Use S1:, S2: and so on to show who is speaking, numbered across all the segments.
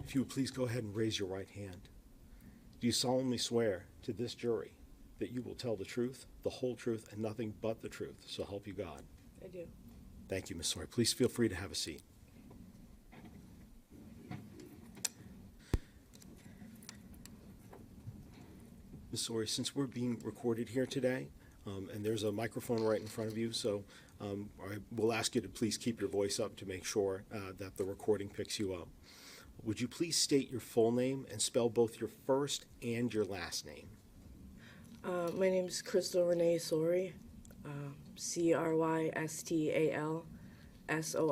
S1: If you would please go ahead and raise your right hand. Do you solemnly swear to this jury that you will tell the truth, the whole truth, and nothing but the truth, so help you God?
S2: I do.
S1: Thank you, Ms. Sorey. Please feel free to have a seat. Ms. Sorey, since we're being recorded here today, and there's a microphone right in front of you, so I will ask you to please keep your voice up to make sure that the recording picks you up. Would you please state your full name and spell both your first and your last name?
S2: My name is Crystal Sorey, Crystal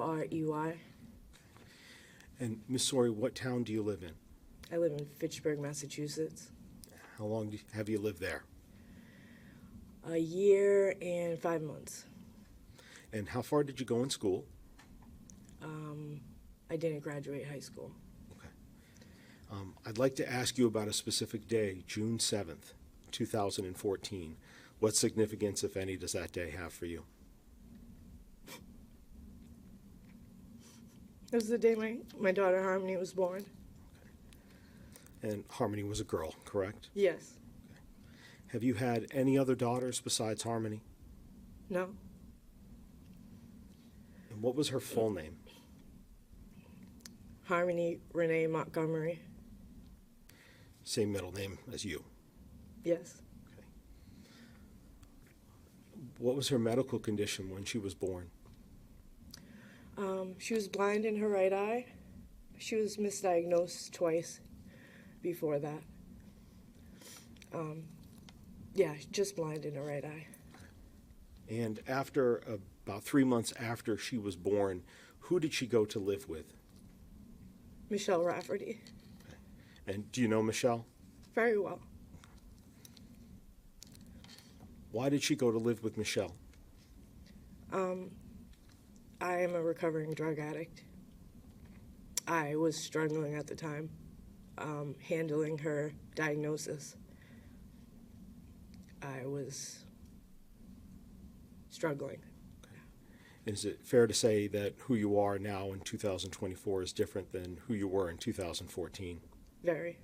S2: Sorey.
S1: And Ms. Sorey, what town do you live in?
S2: I live in Fitchburg, Massachusetts.
S1: How long have you lived there?
S2: A year and 5 months.
S1: And how far did you go in school?
S2: I didn't graduate high school.
S1: Okay. I'd like to ask you about a specific day, June 7th, 2014. What significance, if any, does that day have for you?
S2: It was the day my daughter Harmony was born.
S1: Okay. And Harmony was a girl, correct?
S2: Yes.
S1: Okay. Have you had any other daughters besides Harmony?
S2: No.
S1: And what was her full name?
S2: Harmony Montgomery.
S1: Same middle name as you?
S2: Yes.
S1: Okay. What was her medical condition when she was born?
S2: She was blind in her right eye. She was misdiagnosed twice before that. Yeah, just blind in her right eye.
S1: And after about 3 months after she was born, who did she go to live with?
S2: Michelle Rafferty.
S1: Okay. And do you know Michelle?
S2: Very well.
S1: Why did she go to live with Michelle?
S2: I am a recovering drug addict. I was struggling at the time, handling her diagnosis. I was struggling.
S1: Okay. Is it fair to say that who you are now in 2024 is different than who you were in 2014?
S2: Very.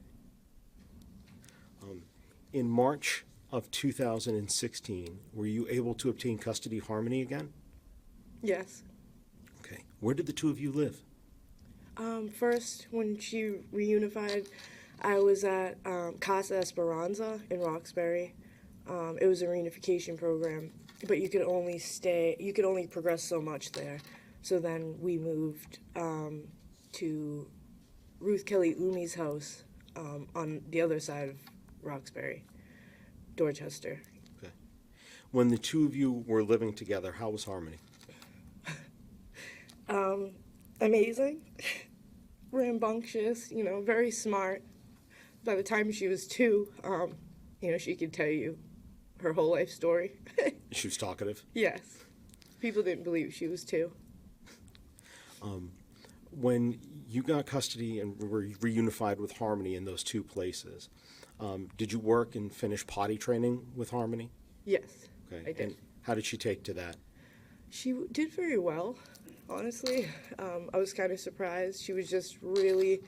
S1: In March of 2016, were you able to obtain custody of Harmony again?
S2: Yes.
S1: Okay. Where did the two of you live?
S2: First, when she reunified, I was at Casa Esperanza in Roxbury. It was a reunification program, but you could only progress so much there. So then we moved to Ruth Kelly Umi's house on the other side of Roxbury, Dorchester.
S1: Okay. When the two of you were living together, how was Harmony?
S2: Amazing, rambunctious, very smart. By the time she was 2, she could tell you her whole life story.
S1: She was talkative?
S2: Yes. People didn't believe she was 2.
S1: When you got custody and were reunified with Harmony in those two places, did you work and finish potty training with Harmony?
S2: Yes,
S1: Okay.
S2: I did.
S1: And how did she take to that?
S2: She did very well, honestly. I was kind of surprised. She was just really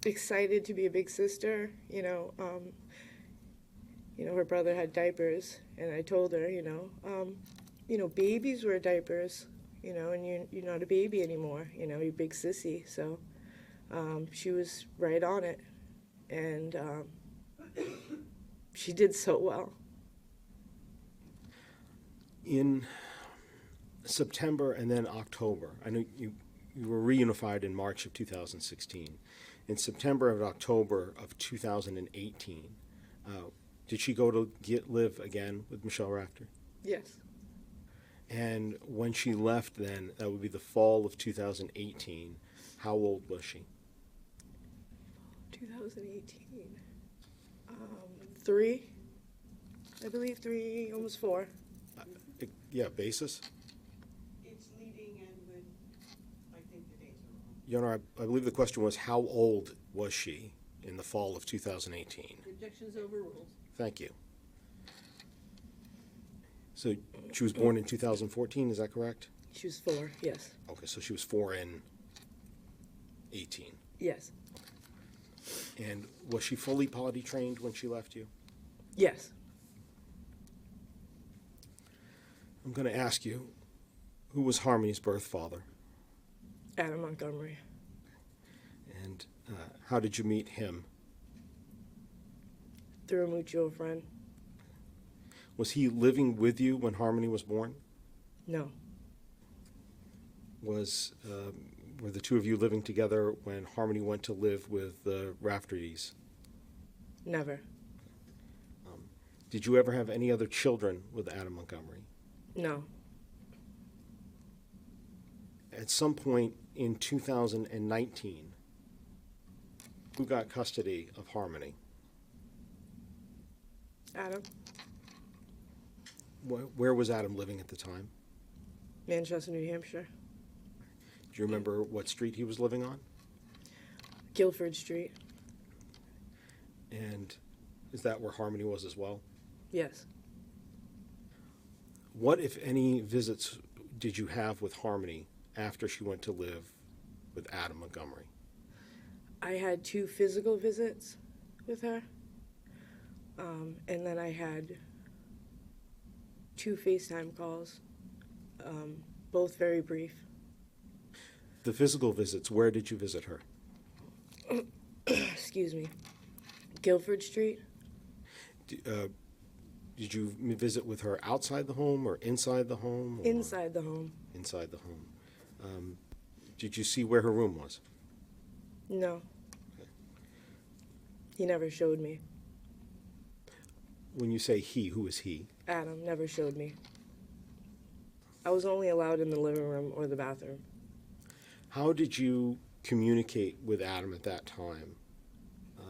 S2: excited to be a big sister. Her brother had diapers, and I told her, babies wear diapers, and you're not a baby anymore. You're a big sissy. So she was right on it, and she did so well.
S1: In September and then October, I know you were reunified in March of 2016. In September and October of 2018, did she go to live again with Michelle Rafter?
S2: Yes.
S1: And when she left then, that would be the fall of 2018, how old was she?
S2: 2018. 3, I believe 3, almost 4.
S1: Yeah, basis?
S3: It's leading and with, I think the dates are wrong.
S1: Your Honor, I believe the question was how old was she in the fall of 2018?
S3: Objections overruled.
S1: Thank you. So she was born in 2014, is that correct?
S2: She was 4, yes.
S1: Okay, so she was 4 in 18.
S2: Yes.
S1: And was she fully potty trained when she left you?
S2: Yes.
S1: I'm going to ask you, who was Harmony's birth father?
S2: Adam Montgomery.
S1: And how did you meet him?
S2: Through a mutual friend.
S1: Was he living with you when Harmony was born?
S2: No.
S1: Were the two of you living together when Harmony went to live with the Raftertys?
S2: Never.
S1: Did you ever have any other children with Adam Montgomery?
S2: No.
S1: At some point in 2019, who got custody of Harmony?
S2: Adam.
S1: Where was Adam living at the time?
S2: Manchester, New Hampshire.
S1: Do you remember what street he was living on?
S2: Guilford Street.
S1: And is that where Harmony was as well?
S2: Yes.
S1: What, if any, visits did you have with Harmony after she went to live with Adam Montgomery?
S2: I had 2 physical visits with her. And then I had 2 FaceTime calls, both very brief.
S1: The physical visits, where did you visit her?
S2: Excuse me. Guilford Street.
S1: Did you visit with her outside the home or inside the home? Or
S2: Inside the home.
S1: inside the home. Did you see where her room was?
S2: No. He never showed me.
S1: When you say he, who is he?
S2: Adam never showed me. I was only allowed in the living room or the bathroom.
S1: How did you communicate with Adam at that time?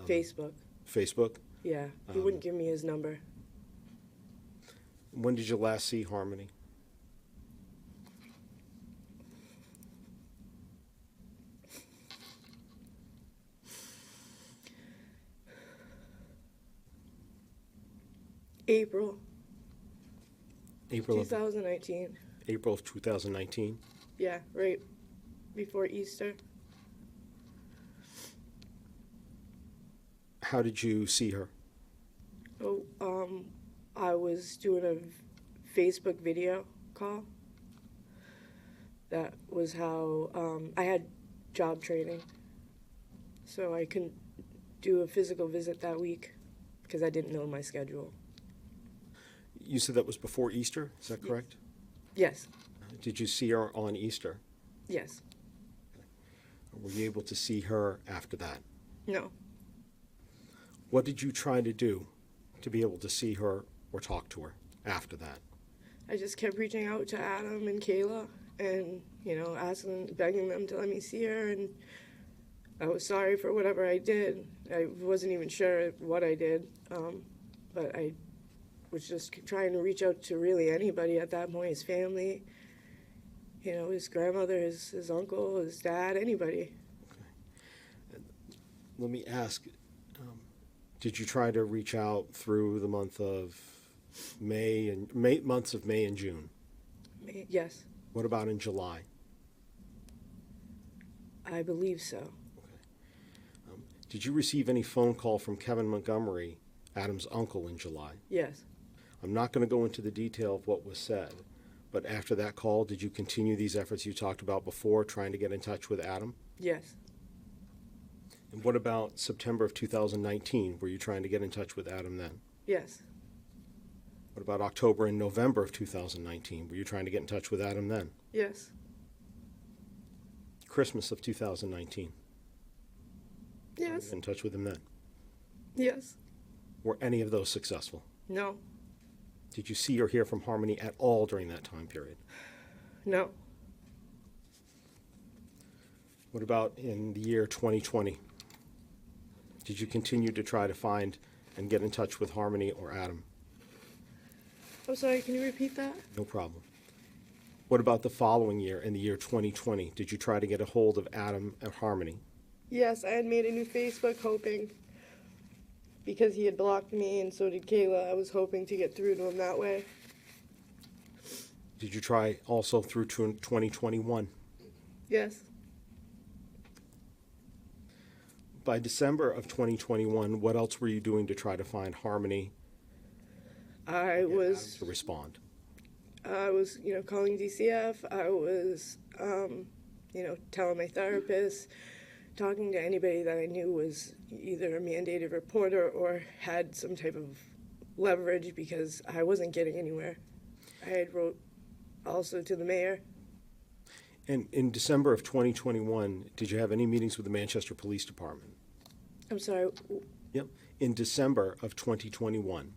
S2: Facebook.
S1: Facebook?
S2: Yeah. He wouldn't give me his number.
S1: When did you last see Harmony?
S2: April
S1: April of
S2: 2019.
S1: April of 2019.
S2: Yeah, right before Easter.
S1: How did you see her?
S2: Oh, I was doing a Facebook video call. That was how I had job training, so I couldn't do a physical visit that week because I didn't know my schedule.
S1: You said that was before Easter, is that correct?
S2: Yes,
S1: Did you see her on Easter?
S2: yes,
S1: Were you able to see her after that?
S2: no.
S1: What did you try to do to be able to see her or talk to her after that?
S2: I just kept reaching out to Adam and Kayla and, asking, begging them to let me see her, and I was sorry for whatever I did. I wasn't even sure what I did, but I was just trying to reach out to really anybody at that point, his family, his grandmother, his uncle, his dad, anybody.
S1: Let me ask, did you try to reach out through the months of May and June?
S2: Yes,
S1: What about in July?
S2: I believe so.
S1: Did you receive any phone call from Kevin Montgomery, Adam's uncle, in July?
S2: Yes,
S1: I'm not going to go into the detail of what was said, but after that call, did you continue these efforts you talked about before, trying to get in touch with Adam?
S2: yes,
S1: And what about September of 2019? Were you trying to get in touch with Adam then?
S2: yes,
S1: What about October and November of 2019? Were you trying to get in touch with Adam then?
S2: yes,
S1: Christmas of 2019? Were you
S2: yes,
S1: in touch with him then?
S2: yes,
S1: Were any of those successful?
S2: no,
S1: Did you see or hear from Harmony at all during that time period?
S2: no,
S1: What about in the year 2020? Did you continue to try to find and get in touch with Harmony or Adam?
S2: I'm sorry, can you repeat that?
S1: No problem. What about the following year, in the year 2020? Did you try to get a hold of Adam or Harmony?
S2: Yes, I had made a new Facebook hoping, because he had blocked me and so did Kayla, I was hoping to get through to him that way.
S1: Did you try also through 2021?
S2: Yes,
S1: By December of 2021, what else were you doing to try to find Harmony
S2: I was
S1: to respond?
S2: calling DCF. I was, telling my therapist, talking to anybody that I knew was either a mandated reporter or had some type of leverage because I wasn't getting anywhere. I had wrote also to the mayor.
S1: And in December of 2021, did you have any meetings with the Manchester Police Department?
S2: I'm sorry.
S1: Yep. In December of 2021,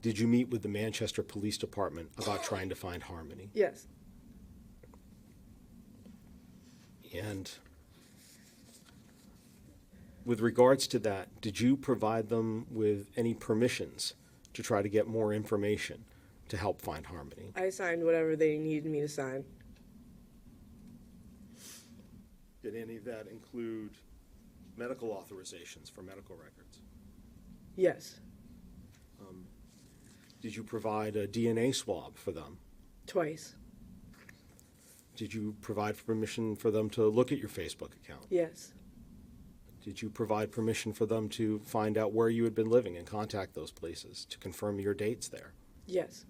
S1: did you meet with the Manchester Police Department about trying to find Harmony?
S2: Yes.
S1: And with regards to that, did you provide them with any permissions to try to get more information to help find Harmony?
S2: I signed whatever they needed me to sign.
S1: Did any of that include medical authorizations for medical records?
S2: Yes.
S1: Did you provide a DNA swab for them?
S2: Twice.
S1: Did you provide permission for them to look at your Facebook account?
S2: Yes.
S1: Did you provide permission for them to find out where you had been living and contact those places to confirm your dates there?
S2: Yes.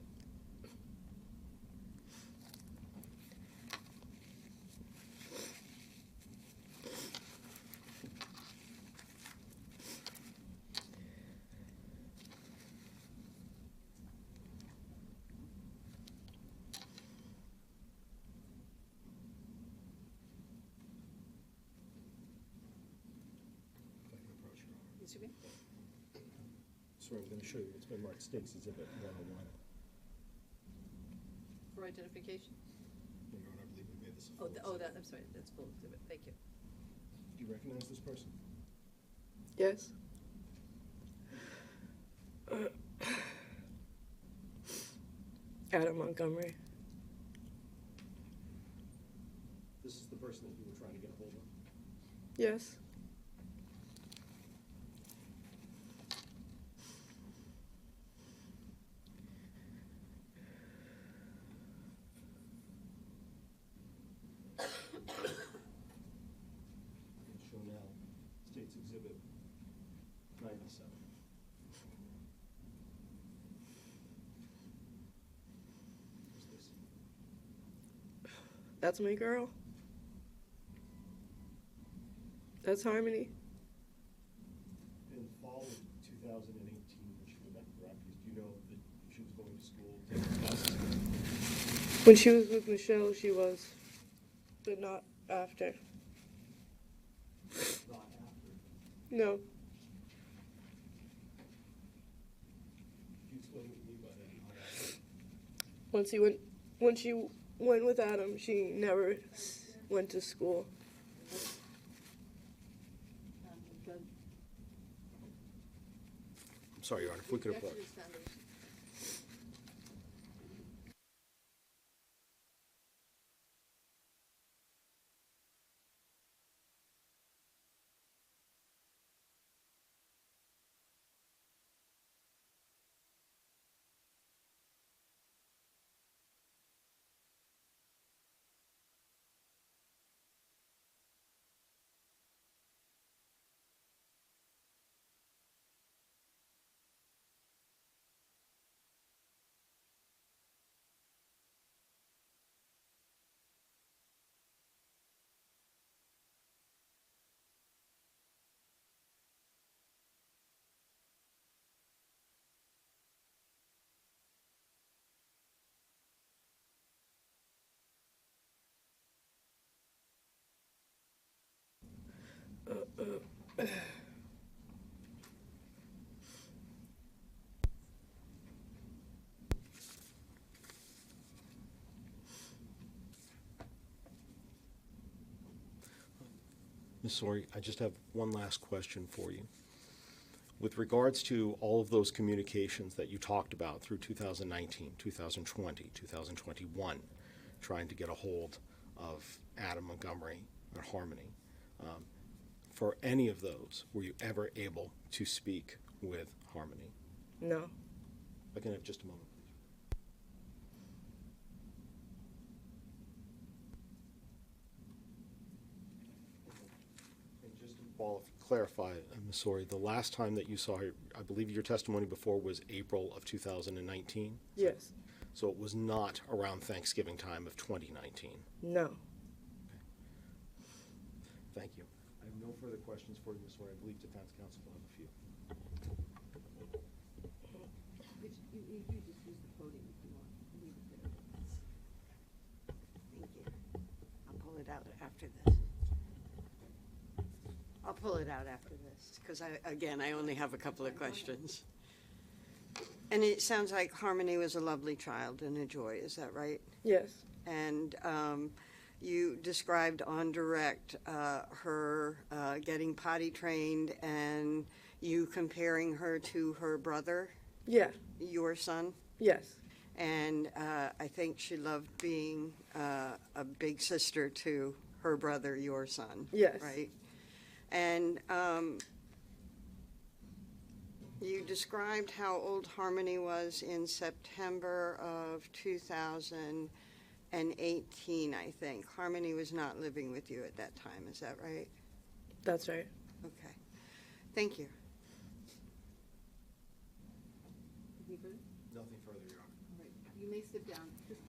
S1: Sorry, I'm going to show you. It's been marked State's Exhibit 101.
S4: For identification?
S1: Your Honor, I believe we made this a
S4: Oh,
S1: full exhibit.
S4: I'm sorry, that's full exhibit, thank you.
S1: Do you recognize this person?
S2: Yes. Adam Montgomery.
S1: This is the person that you were trying to get a hold of?
S2: Yes.
S1: Show now, State's Exhibit 97. Who's this?
S2: That's my girl. That's Harmony.
S1: In fall of 2018, when she went back to Rockies, do you know that she was going to school, taking classes?
S2: When she was with Michelle, she was, but not after.
S1: Not after.
S2: No.
S1: Could you explain what you mean by that? Not after?
S2: When she went with Adam, she never went to school.
S1: I'm sorry, Your Honor, if we could approach.
S4: Executive Foundation.
S1: Ms. Sorey, I just have one last question for you. With regards to all of those communications that you talked about through 2019, 2020, 2021, trying to get a hold of Adam Montgomery or Harmony, for any of those, were you ever able to speak with Harmony?
S2: No.
S1: If I can have just a moment, please. And just clarify, Ms. Sorey, the last time that you saw her, I believe your testimony before was April of 2019?
S2: Yes.
S1: So it was not around Thanksgiving time of 2019?
S2: No.
S1: Thank you. I have no further questions for you, Ms. Sorey. I believe defense counsel will have a few.
S4: You just use the podium if you want. Leave it there.
S3: Thank you. I'll pull it out after this. I'll pull it out after this, because I only have a couple of questions. And it sounds like Harmony was a lovely child and a joy, is that right?
S2: Yes.
S3: And you described on direct her getting potty trained and you comparing her to her brother,
S2: Yeah.
S3: your son.
S2: Yes.
S3: And I think she loved being a big sister to her brother, your son.
S2: Yes.
S3: Right? And you described how old Harmony was in September of 2018, I think. Harmony was not living with you at that time, is that right?
S2: That's right.
S3: Okay. Thank you.
S4: Any further?
S1: Nothing further, Your Honor.
S4: All right. You may sit down. Just